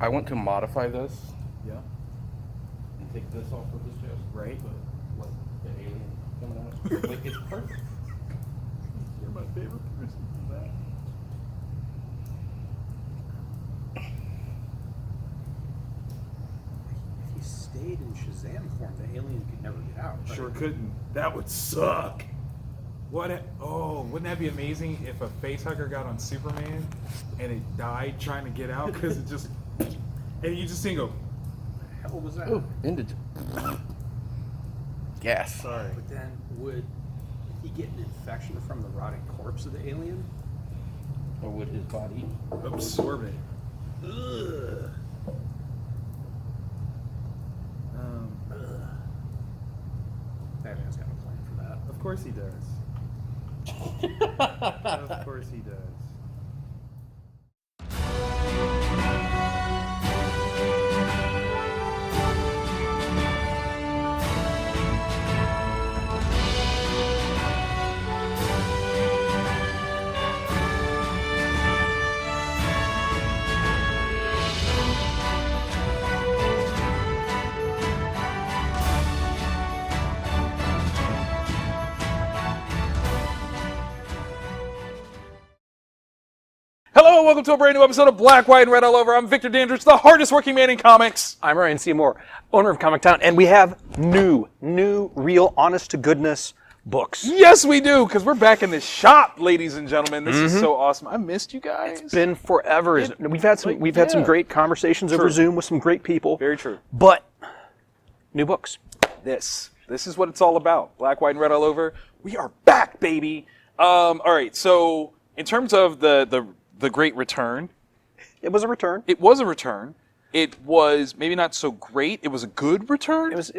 I want to modify this. Yeah. And take this off of his chest. Right. But like the alien coming out. Like it's perfect. You're my favorite person for that. If he stayed in Shazam form, the alien could never get out. Right? Sure couldn't. That would suck. Wouldn't that be amazing if a facehugger got on Superman and it died trying to get out because it just, and you just think, go, What the hell was that? Ooh, indigent. Gas. sorry. But then would he get an infection from the rotting corpse of the alien? Or would his body? Absorb it. Ugh. Batman's got a plan for that. Of course he does. Of course he does. Hello, welcome to a brand new episode of Black, White, and Red All Over. I'm Victor Dandridge, the hardest working man in comics. I'm Ryan Seymour, owner of Comic Town, and we have new, real, honest-to-goodness books. Yes, we do, because we're back in the shop, ladies and gentlemen. This is so awesome. I missed you guys. It's been forever. We've had some great conversations over Zoom with some great people. Very true. But new books. This is what it's all about. Black, White, and Red All Over. We are back, baby. All right, so in terms of the Great Return, It was a return. it was a return. It was maybe not so great. It was a good return. It was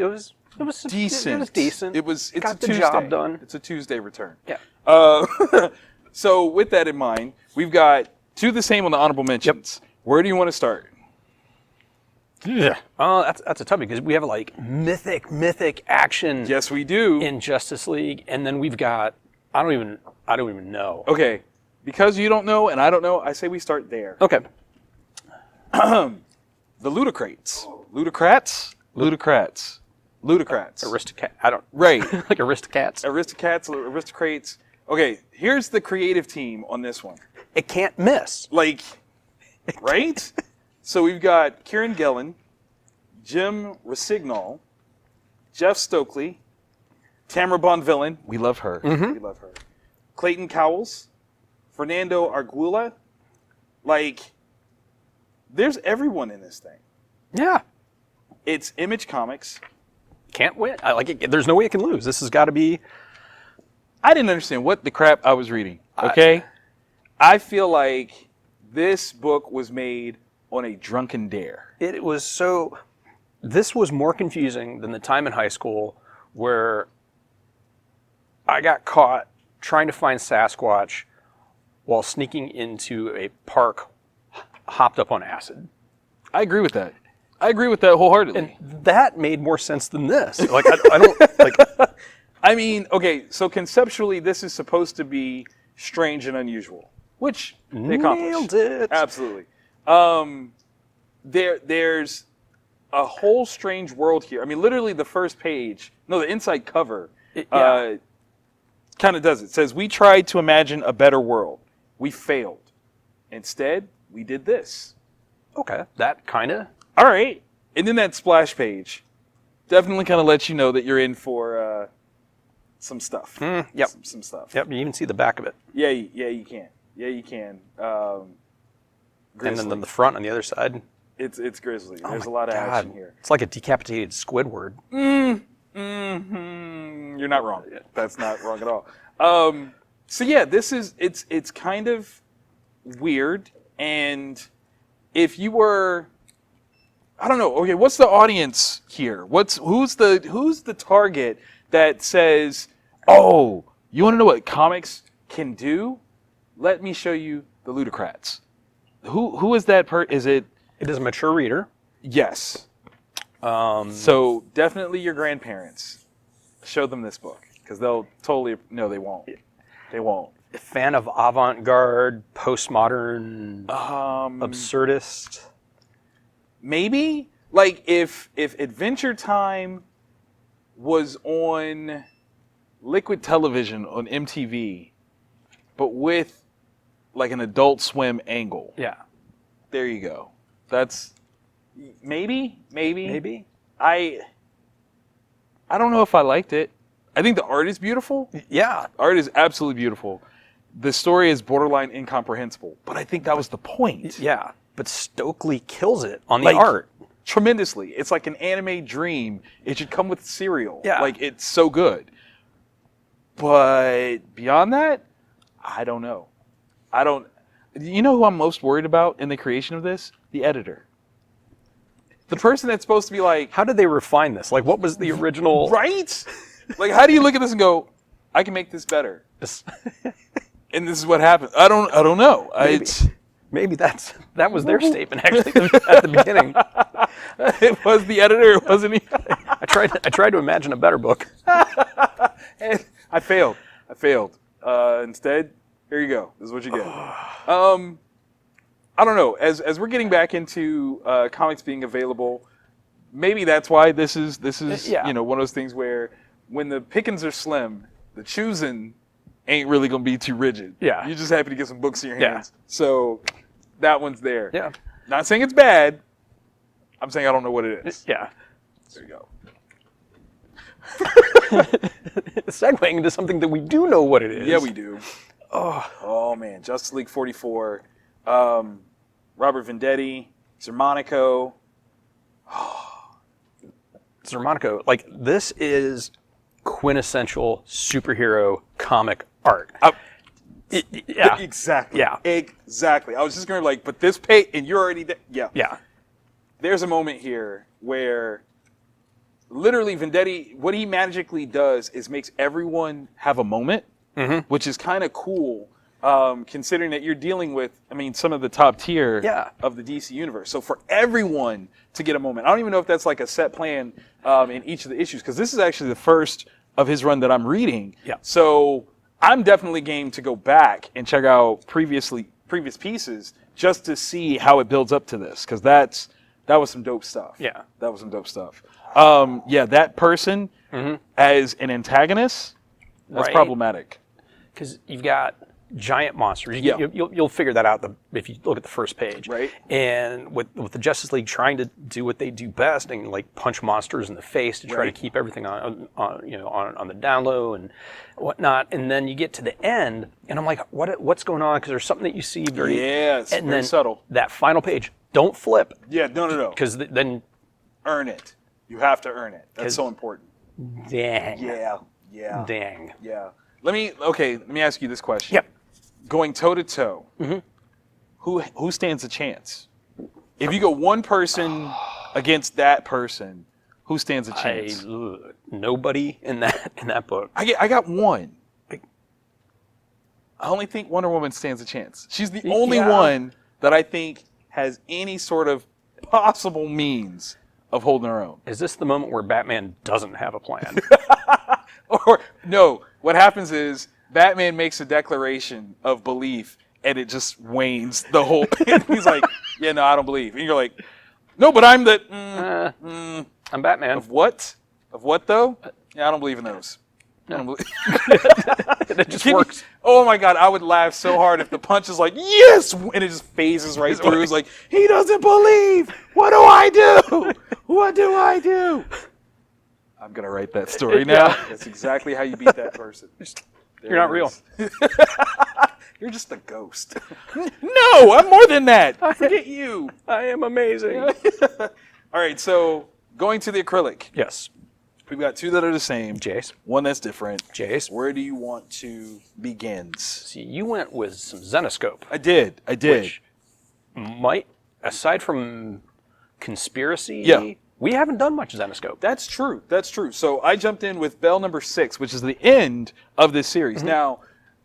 decent. It was decent. It's Got a the Tuesday. job done. It's a Tuesday return. Yeah. So with that in mind, we've got two the same on the honorable mentions. Where do you want to start? Yeah. That's a tough because we have like mythic action Yes, we do. in Justice League, and then we've got I don't even know. Okay, because you don't know and I don't know, I say we start there. Okay. The Ludocrats. Ludocrats. Aristocrat. I don't. Right. Like Aristocats. Aristocrats. Okay, here's the creative team on this one. It can't miss. Like, right? So we've got Kieran Gillen, Jim Rossignol, Jeff Stokely, Tamara Bonvillain. We love her. We love her. Clayton Cowles, Fernando Argula. Like, there's everyone in this thing. Yeah. It's Image Comics. Can't win. I like it. There's no way it can lose. This has got to be. I didn't understand what the crap I was reading. Okay? I feel like this book was made on a drunken dare. It was so. This was more confusing than the time in high school where I got caught trying to find Sasquatch while sneaking into a park hopped up on acid. I agree with that. I agree with that wholeheartedly. And that made more sense than this. Like I don't like. I mean, okay, so conceptually, this is supposed to be strange and unusual, which they accomplished. Nailed it. Absolutely. There's a whole strange world here. I mean, literally the first page, no, the inside cover, kind of does it. It says, "We tried to imagine a better world. We failed. Instead, we did this." Okay, that kind of. All right. And then that splash page definitely kind of lets you know that you're in for some stuff. Yep. Some stuff. Yep, you even see the back of it. Yeah, you can. Yeah, you can. And Grizzly. then the front on the other side. It's Grizzly. Oh There's a my lot of God. action here. It's like a decapitated Squidward. You're not wrong. That's not wrong at all. So yeah, it's kind of weird. And if you were, I don't know. Okay, what's the audience here? Who's the target that says, "Oh, you want to know what comics can do? Let me show you the Ludocrats." Who is that? Is it? It is a mature reader. Yes. So definitely your grandparents. Show them this book because they'll totally. No, they won't. They won't. A fan of avant-garde, postmodern, absurdist. maybe like if Adventure Time was on Liquid Television on MTV, but with like an Adult Swim angle. Yeah. There you go. That's maybe. I don't know if I liked it. I think the art is beautiful. Yeah. Art is absolutely beautiful. The story is borderline incomprehensible, but I think that was the point. Yeah. But Stokely kills it on the Like, art. Tremendously. It's like an anime dream. It should come with cereal. Yeah. Like, it's so good. But beyond that, I don't know. You know who I'm most worried about in the creation of this? The editor. The person that's supposed to be like... How did they refine this? Like, what was the original... Right? Like, how do you look at this and go, I can make this better? And this is what happened. I don't know. Maybe that was their statement, actually, at the beginning. It was the editor, wasn't he? I tried to imagine a better book. And I failed. Instead, here you go. This is what you get. I don't know. As we're getting back into comics being available, maybe that's why this is Yeah. one of those things where when the pickings are slim, the choosing ain't really gonna be too rigid. Yeah. You're just happy to get some books in your Yeah. hands. So that one's there. Yeah. Not saying it's bad. I'm saying I don't know what it is. Yeah. There you go. Segueing into something that we do know what it is. Yeah, we do. Oh man, Justice League 44, Robert Venditti, Zermanico. Zermanico, like, this is quintessential superhero comic art. Yeah. Exactly. Yeah. Exactly. I was just going to be like, but this page, and you're already there. Yeah. Yeah. There's a moment here where literally Venditti, what he magically does is makes everyone have a moment, which is kind of cool, considering that you're dealing with, some of the top tier of the DC universe. So for everyone to get a moment, I don't even know if that's like a set plan in each of the issues, because this is actually the first of his run that I'm reading. Yeah. So I'm definitely game to go back and check out previous pieces just to see how it builds up to this, because that was some dope stuff. Yeah. That was some dope stuff. That person as an antagonist, that's Right. problematic. Because you've got giant monsters. Yeah. You'll figure that out if you look at the first page. Right. And with the Justice League trying to do what they do best and like punch monsters in the face to try Right. to keep everything on the down low and whatnot. And then you get to the end, and I'm like, what's going on? Because there's something that you see very Yes, and very then subtle. That final page, don't flip, Yeah, no. because then Earn it. You have to earn it. That's so important. dang, Yeah. dang. Yeah. Let me ask you this question. Yep. Going toe to toe, who stands a chance? If you go one person against that person, who stands a chance? Nobody in that book. I got one. I only think Wonder Woman stands a chance. She's the only one that I think has any sort of possible means of holding her own. Is this the moment where Batman doesn't have a plan? Or no, what happens is Batman makes a declaration of belief and it just wanes the whole. He's like, "Yeah, no, I don't believe." And you're like, "No, but I'm the." I'm Batman. Of what? Of what though? Yeah, I don't believe in those. I don't believe. It just works. Oh my God, I would laugh so hard if the punch is like, "Yes!" and it just phases right through. It's like, he doesn't believe. What do I do? What do I do? I'm going to write that story now. That's exactly how you beat that person. You're not real. You're just a ghost. No, I'm more than that. Forget you. I am amazing. All right, so going to the acrylic. Yes. We've got two that are the same. Jace. One that's different. Jace. Where do you want to begin? See, you went with some Zenescope. I did. Which might, aside from conspiracy, Yeah. we haven't done much Zenescope. That's true. That's true. So I jumped in with Belle number 6, which is the end of this series. Now,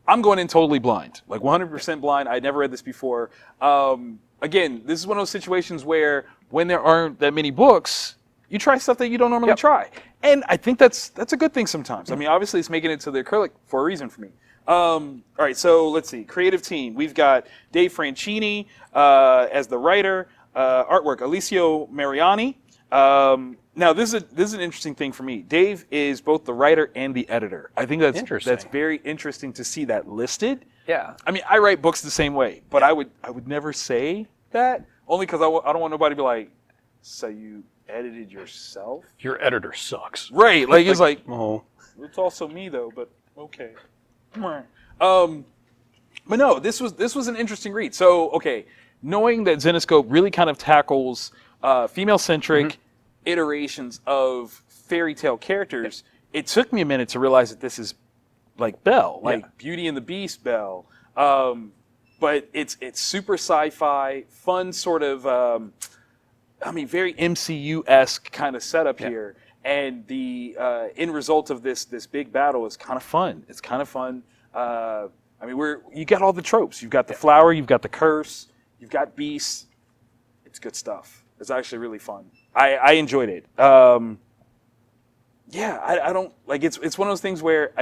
I'm going in totally blind, like 100% blind. I'd never read this before. Again, this is one of those situations where when there aren't that many books, you try stuff that you don't normally try. And I think that's a good thing sometimes. I mean, obviously it's making it to the acrylic for a reason for me. All right, so let's see. Creative team. We've got Dave Franchini as the writer. artwork, Alicio Mariani. Now, this is an interesting thing for me. Dave is both the writer and the editor. I think that's very interesting to see that listed. Yeah. I mean, I write books the same way, but I would never say that, only because I don't want nobody to be like, so you edited yourself? Your editor sucks. Right. Like, it's like, oh. It's also me, though, but okay. But no, this was an interesting read. So, okay, knowing that Zenescope really kind of tackles female-centric iterations of fairy tale characters, it took me a minute to realize that this is like Belle, like Beauty and the Beast Belle. But it's super sci-fi, fun sort of, very MCU-esque kind of setup here. And the end result of this big battle is kind of fun. It's kind of fun. You got all the tropes. You've got the flower, you've got the curse, you've got beasts. It's good stuff. It's actually really fun. I enjoyed it. I don't like. It's one of those things where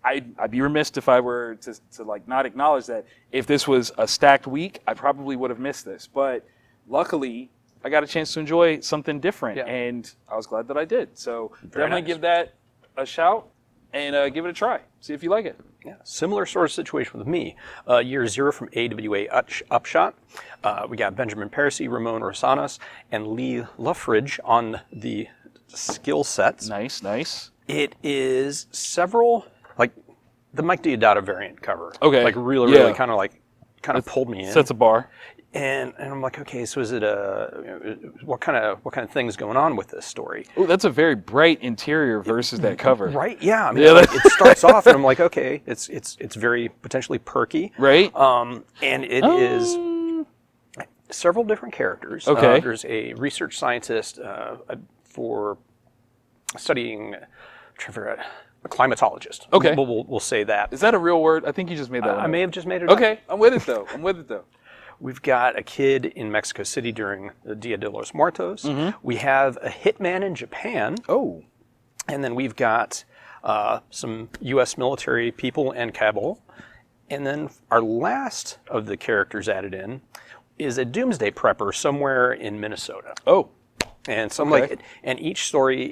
I'd be remiss if I were to like not acknowledge that if this was a stacked week, I probably would have missed this. But luckily, I got a chance to enjoy something different, and I was glad that I did. So definitely give that a shout and give it a try. See if you like it. Yeah, similar sort of situation with me. Year 0 from AWA Upshot. We got Benjamin Parisi, Ramon Rosanas, and Lee Luffridge on the skill sets. Nice. It is several, like the Mike Deodato variant cover. Okay. Like really kind of pulled me in. Sets a bar. And I'm like, okay, so is it what kind of things going on with this story? Oh, that's a very bright interior versus that cover. Right? Yeah. I mean, it starts off, and I'm like, okay, it's very potentially perky. Right. And it is several different characters. Okay. There's a research scientist for studying, a climatologist. Okay. We'll say that. Is that a real word? I think you just made that one I up. may have just made it up. Okay. I'm with it though. We've got a kid in Mexico City during the Dia de los Muertos. We have a hitman in Japan. Oh. And then we've got some U.S. military people in Kabul. And then our last of the characters added in is a doomsday prepper somewhere in Minnesota. Oh. And and each story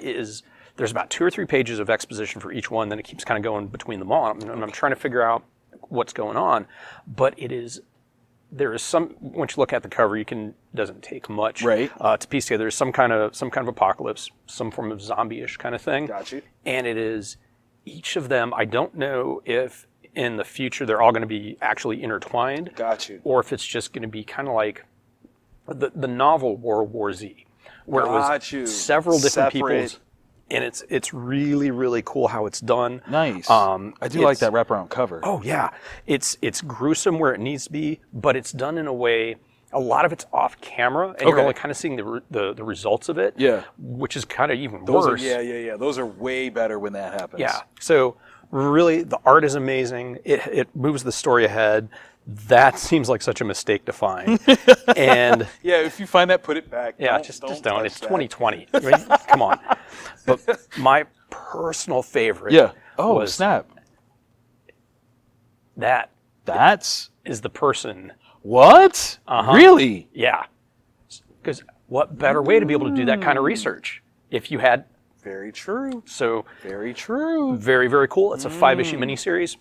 there's about 2 or 3 pages of exposition for each one. Then it keeps kind of going between them all. And I'm trying to figure out what's going on. But there is some, once you look at the cover, doesn't take much to piece together. There's some kind of apocalypse, some form of zombie-ish kind of thing. Got you. And it is each of them. I don't know if in the future they're all going to be actually intertwined. Got you. Or if it's just going to be kind of like the novel World War Z, where it was several different people's. And it's really, really cool how it's done. Nice. I do like that wraparound cover. Oh yeah, it's gruesome where it needs to be, but it's done in a way. A lot of it's off camera, and you're only kind of seeing the results of it. Yeah. Which is kind of even worse. Those are way better when that happens. Yeah. So really, the art is amazing. It moves the story ahead. That seems like such a mistake to find. And if you find that, put it back. Yeah, just don't. It's 2020. I mean, come on. But my personal favorite. Yeah. Oh, snap. That's the person. What? Really? Yeah. Because what better way to be able to do that kind of research if you had. Very true. So. Very true. Very, very cool. It's a 5-issue miniseries.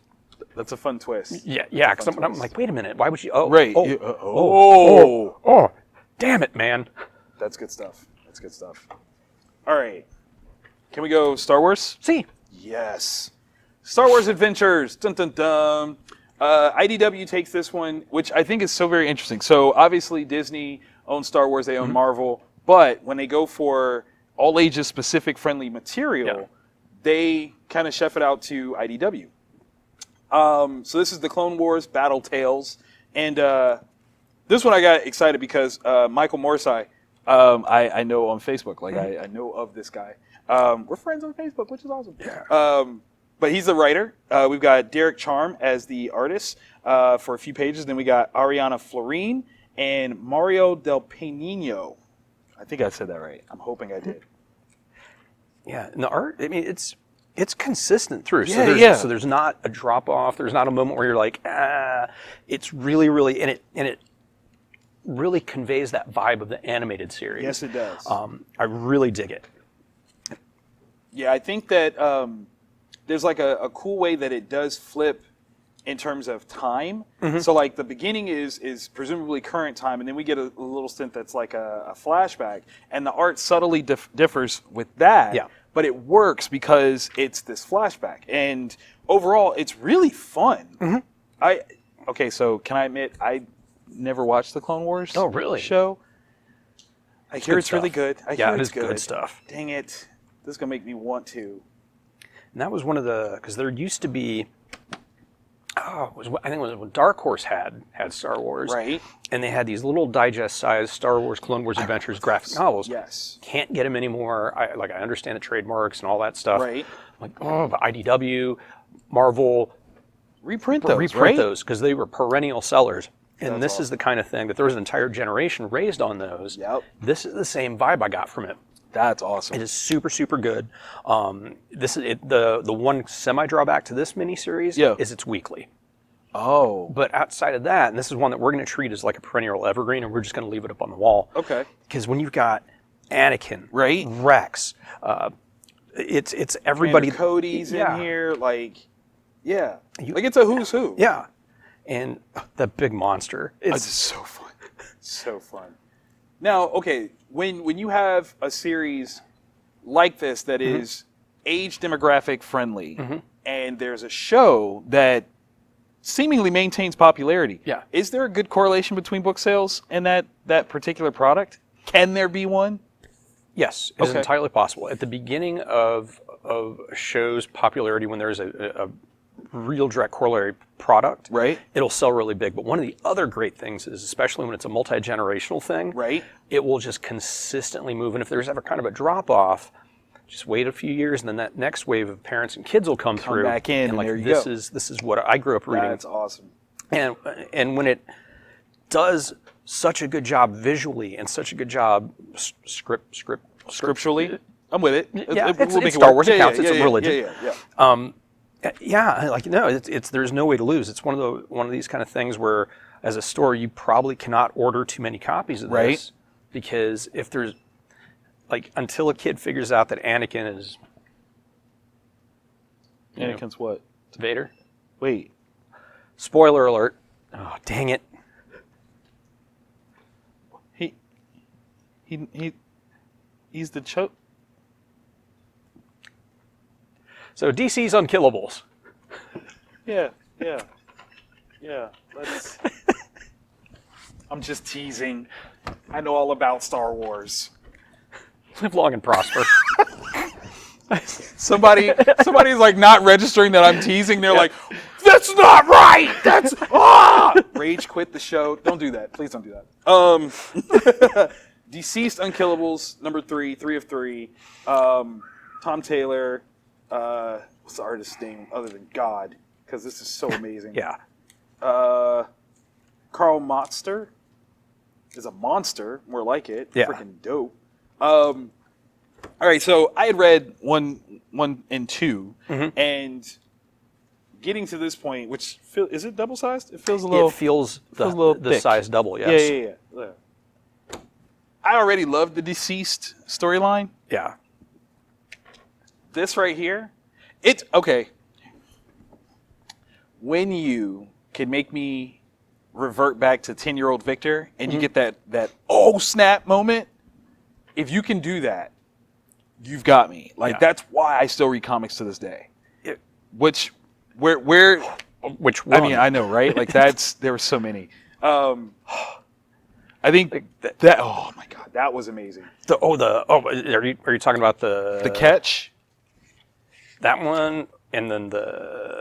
That's a fun twist. Yeah. Because I'm like, wait a minute. Why would you? Oh, right. Damn it, man. That's good stuff. All right. Can we go Star Wars? See. Yes. Star Wars Adventures. Dun dun dun. IDW takes this one, which I think is so very interesting. So obviously Disney owns Star Wars, they own Marvel, but when they go for all ages specific friendly material, they kind of chef it out to IDW. So this is the Clone Wars Battle Tales, and this one I got excited because Michael Morsai, I know on Facebook, like I know of this guy. We're friends on Facebook, which is awesome. Yeah. But he's the writer. We've got Derek Charm as the artist for a few pages. Then we got Ariana Florine and Mario Del Peñino. I think I said that right. I'm hoping I did. Yeah, and the art, I mean, it's consistent through. Yeah, So there's not a drop off. There's not a moment where you're like, It's really, really, and it really conveys that vibe of the animated series. Yes, it does. I really dig it. Yeah, I think that there's like a cool way that it does flip in terms of time. So like the beginning is presumably current time, and then we get a little stint that's like a flashback, and the art subtly differs with that. Yeah. But it works because it's this flashback, and overall, it's really fun. Okay, so can I admit I never watched the Clone Wars? Oh, really? Show. I hear good it's really stuff. good. I Yeah, hear it it's is good stuff. Dang it! This is gonna make me want to. And that was one of the, because there used to be, I think it was when Dark Horse had Star Wars. Right. And they had these little digest-sized Star Wars, Clone Wars Adventures graphic novels. Yes. Can't get them anymore. I understand the trademarks and all that stuff. Right. I'm like, oh, but IDW, Marvel, Reprint those, reprint right? those because they were perennial sellers. And That's this awesome. is the kind of thing that there was an entire generation raised on those. Yep. This is the same vibe I got from it. That's awesome. It is super, super good. This is the one semi drawback to this miniseries is it's weekly. Oh. But outside of that, and this is one that we're going to treat as like a perennial evergreen, and we're just going to leave it up on the wall. Okay. Because when you've got Anakin, Right. Rex, it's everybody. And Cody's Yeah. in here, like, yeah, like it's a who's who. Yeah, and the big monster. It's so fun, so fun. Now, okay, when you have a series like this that is age demographic friendly, and there's a show that seemingly maintains popularity, Yeah. is there a good correlation between book sales and that particular product? Can there be one? Yes, it's Okay. entirely possible. At the beginning of a show's popularity, when there's a real direct corollary product, Right. it'll sell really big. But one of the other great things is, especially when it's a multi-generational thing, Right. it will just consistently move. And if there's ever kind of a drop-off, just wait a few years, and then that next wave of parents and kids will come through. back in, and like, there you this go. is what I grew up reading. That's awesome. And when it does such a good job visually and such a good job Scripturally, I'm with it. Yeah, We'll make it's it Star work. Wars. It counts. It's a religion. Yeah. like no, it's there's no way to lose. It's one of these kind of things where, as a store, you probably cannot order too many copies of this, Right. because if there's until a kid figures out that Anakin is Anakin's what? Vader. Wait. Spoiler alert. Oh, dang it. He's the choke. So DC's Unkillables. Yeah. Let's. I'm just teasing. I know all about Star Wars. Live long and prosper. Somebody's like not registering that I'm teasing. They're like, that's not right. That's rage quit the show. Don't do that. Please don't do that. DCeased Unkillables, number 3 of 3. Tom Taylor. What's the artist's name other than God? Because this is so amazing. Yeah. Carl Monster is a monster, more like it. Yeah. Freaking dope. All right, so I had read 1 and 2, and getting to this point, which is it double sized? It feels a little. It feels a little the thick. size double. Yes. Yeah. I already loved the DCeased storyline. Yeah. This right here, it's okay. When you can make me revert back to 10-year-old Victor, and you get that oh snap moment, if you can do that, you've got me. Yeah. That's why I still read comics to this day. Which one? I mean, I know, right? Like there were so many. I think that oh my god, that was amazing. Are you talking about the Catch? that one, and then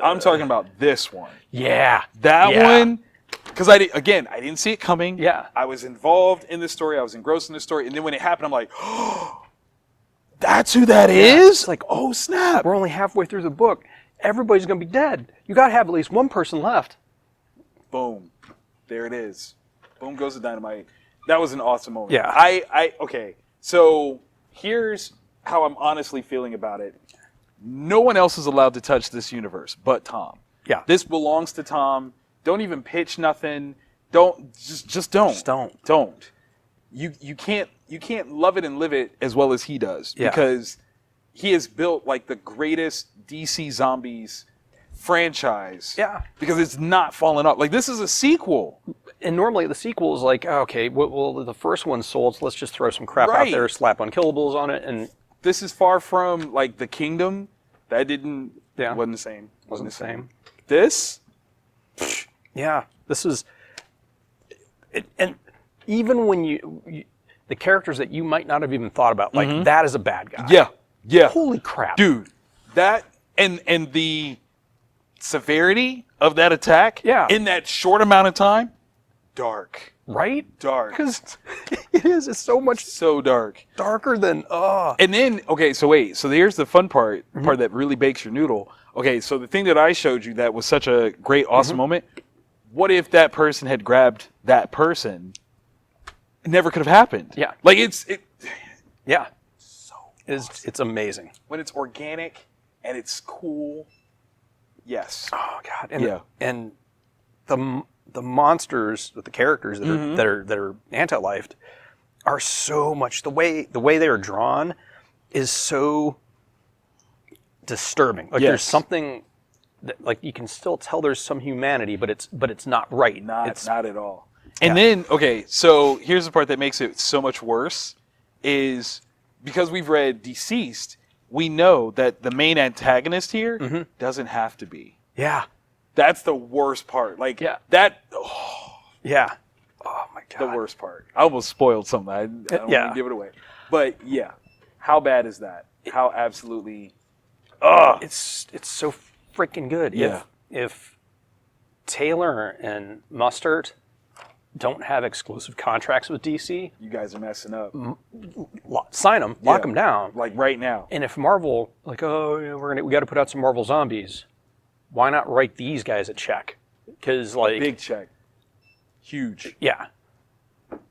I'm talking about this one. Yeah. That Yeah. one, because I didn't see it coming. Yeah. I was involved in this story. I was engrossed in this story. And then when it happened, I'm like, oh, that's who that is? It's like, oh, snap. we're only halfway through the book. Everybody's going to be dead. You got to have at least one person left. Boom. There it is. Boom goes the dynamite. That was an awesome moment. Yeah. Okay. So here's how I'm honestly feeling about it. No one else is allowed to touch this universe but Tom. Yeah. This belongs to Tom. Don't even pitch nothing. Just don't. Just don't. Don't. You can't love it and live it as well as he does because he has built like the greatest DC Zombies franchise. Yeah. Because it's not fallen off. Like this is a sequel. And normally the sequel is like, okay, well the first one sold, so let's just throw some crap out there, slap Unkillables on it, and this is far from like the Kingdom. That wasn't the same. Wasn't the same. This? Yeah. This is, and even when you the characters that you might not have even thought about, like that is a bad guy. Yeah. Yeah. Holy crap. Dude, that and the severity of that attack in that short amount of time, dark. Right? Dark. Because it's so much so dark. Darker than And then so here's the fun part that really bakes your noodle. Okay, so the thing that I showed you that was such a great, awesome moment, what if that person had grabbed that person? It never could have happened. Yeah. Like yeah. It's amazing. When it's organic and it's cool. Yes. Oh God. And the monsters, the characters that are anti-lifed are so much the way they are drawn is so disturbing. Like there's something that, like, you can still tell there's some humanity, but it's not right. Not at all. And then so here's the part that makes it so much worse is because we've read DCeased, we know that the main antagonist here doesn't have to be. Yeah. That's the worst part. Like that. Oh, yeah. Oh my God. The worst part. I almost spoiled something. I don't want to give it away. But yeah, how bad is that? How absolutely. It's so freaking good. Yeah. If Taylor and Mustard don't have exclusive contracts with DC, you guys are messing up. Sign them, lock them down, like right now. And if Marvel, like, we got to put out some Marvel Zombies, why not write these guys a check? Because like big check, huge. Yeah.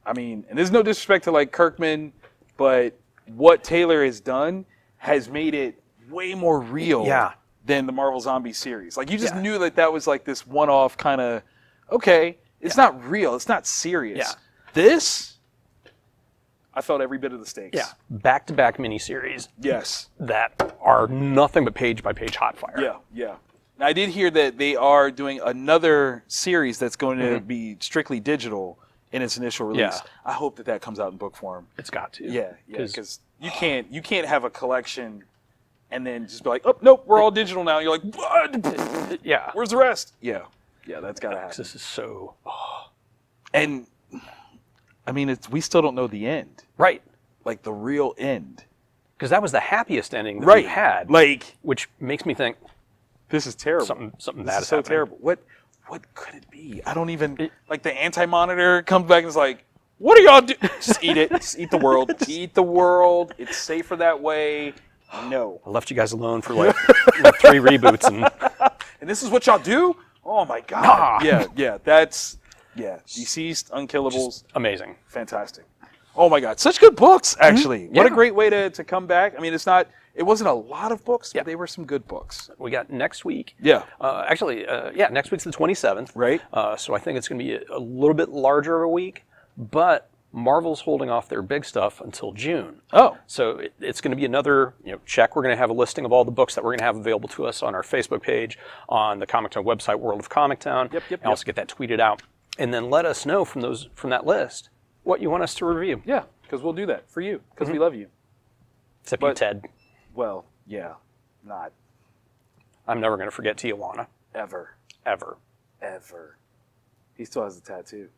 I mean, and there's no disrespect to like Kirkman, but what Taylor has done has made it way more real than the Marvel Zombie series. Like you just knew that was like this one-off kind of, okay, it's not real, it's not serious. Yeah. This, I felt every bit of the stakes. Yeah. Back-to-back miniseries. Yes. That are nothing but page-by-page hot fire. Yeah, yeah. Now, I did hear that they are doing another series that's going to be strictly digital in its initial release. Yeah. I hope that comes out in book form. It's got to. Yeah, because you can't have a collection and then just be like, oh nope, we're all digital now. You're like, what? Yeah. Where's the rest? Yeah, that's gotta happen. This is so. And I mean, we still don't know the end. Right. Like the real end. Because that was the happiest ending that we had. Like, which makes me think, this is terrible. Something this bad is so happening. terrible. What could it be? I don't even like the Anti-Monitor comes back and is like, what are y'all doing? Just eat it. Just eat the world. Eat the world. It's safer that way. No. I left you guys alone for like 3 reboots and this is what y'all do? Oh my God. Yeah. That's DCeased, Unkillables. Just amazing. Fantastic. Oh my God. Such good books, actually. What a great way to come back. I mean, it wasn't a lot of books, but they were some good books. We got next week. Yeah. Next week's the 27th. Right. So I think it's going to be a little bit larger of a week, but Marvel's holding off their big stuff until June. Oh. So it's going to be another check. We're going to have a listing of all the books that we're going to have available to us on our Facebook page, on the Comic Town website, World of Comic Town. Yep. And also get that tweeted out. And then let us know from that list what you want us to review. Yeah, because we'll do that for you, because we love you. Except you, Ted. Well, yeah, not. I'm never going to forget Tijuana. Ever. Ever. Ever. He still has the tattoo.